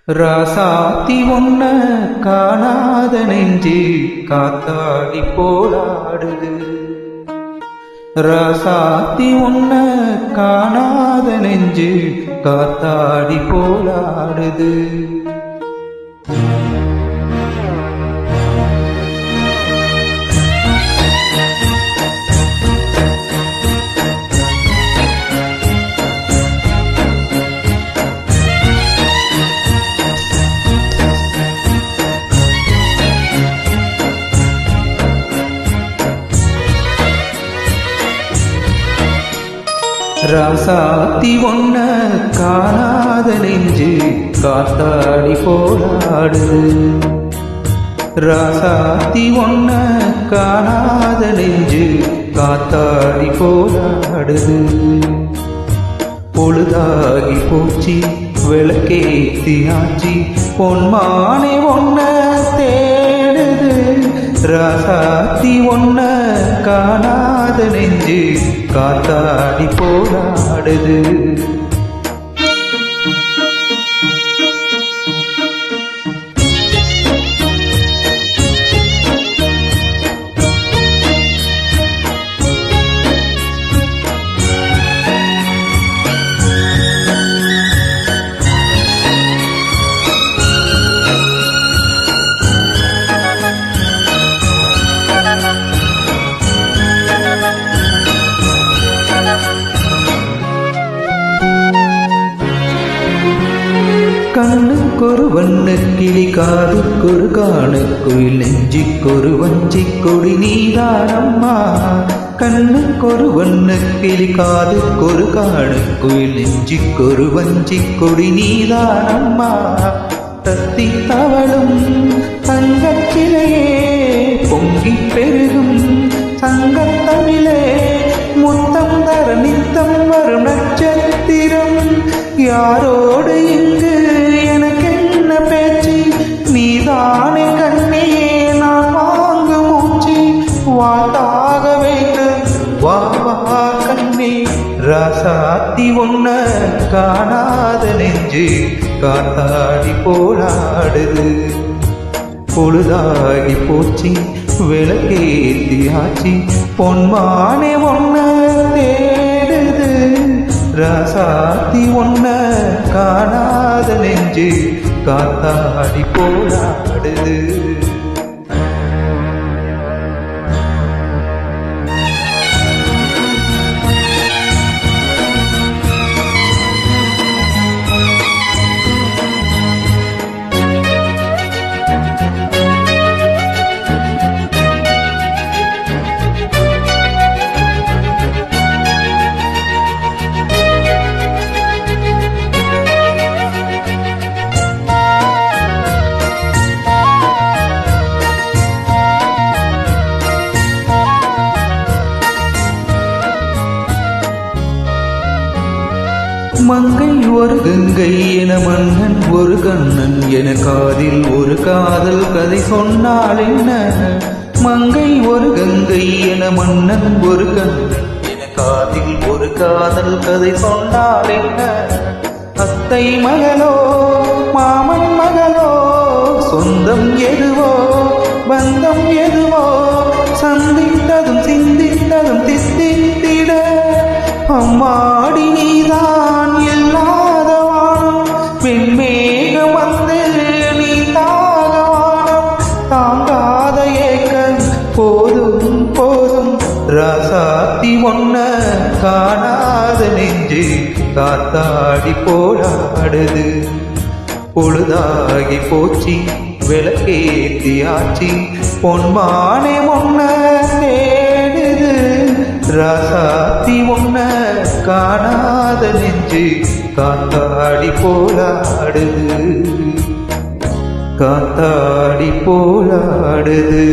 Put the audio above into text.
ராசாத்தி ஒன்ன காணாத நெஞ்சு காத்தாடி போராடுது. ராசாத்தி ஒன்ன காணாத நெஞ்சு காத்தாடி போராடுது. ராசாத்தி ஒன்ன காணாத நெஞ்சு காத்தாடி போராடுது. ராசாத்தி ஒன்ன காணாத நெஞ்சு காத்தாடி போராடுது. பொழுதாகி போச்சு விளக்கேத்தியாச்சு பொன்மானே ஒன்ன தேடுது. ராசாத்தி ஒன்ன காணாத நெஞ்சு காத்தாடி போராடுது. கண்ணுக்கொரு வண்ண கிளி காதுக்கொரு காணுக்குயில் நெஞ்சிக்கொரு வஞ்சிக் கொடி நீதானம்மா. கண்ணுக்கொரு வண்ண கிளி காதுக்கொரு காணுக்குயில் நெஞ்சிக்கொரு வஞ்சிக் கொடி நீதானம்மா. தத்தி தவளும் தங்கச்சிலையே பொங்கி பெருகும் சங்கத்தமிழே முத்தம் தர நித்தம் வரும் நட்சத்திரம். யாரோடு இங்கு எனக்கென்ன பேச்சு நீதானே கண்ணே நான் வாங்கு மூச்சு. வாட்டாக வேண்டும் வா வா கண்ணே. ராசாத்தி ஒன்ன காணாத நெஞ்சு காத்தாடி போராடுது. பொழுதாகி போச்சு விளக்கேத்தியாச்சு பொன்மானே ஒன்ன தேடுது. ராசாத்தி ஒன்ன காணாத நெஞ்சு காத்தாடி போராடுது. மங்கை ஒரு கங்கை என மன்னன் ஒரு கண்ணன் என காதில் ஒரு காதல் கதை சொன்னால் என்ன. மங்கை ஒரு கங்கை என மன்னன் ஒரு கண்ணன் என காதில் ஒரு காதல் கதை சொன்னால் என்ன. அத்தை மகளோ மாமன் மகளோ சொந்தம் எதுவோ பந்தம் எதுவோ சந்தித்ததும் சிந்தித்ததும் தித்தித்திட. அம்மாடி நீதான் இல்லாத வானம் வெண்மேகம் வந்து நீ தாகவானம் தாங்காத ஏக்கம் போதும் போதும். ராசாத்தி ஒன்ன காணாத நெஞ்சு காத்தாடி போராடுது. பொழுதாகி போச்சு விளக்கேத்தியாச்சு பொன்மானே ஒன்ன தேடுது. ராசாத்தி ஒன்ன காணாத நெஞ்சு காத்தாடி போராடுது. காத்தாடி போராடுது.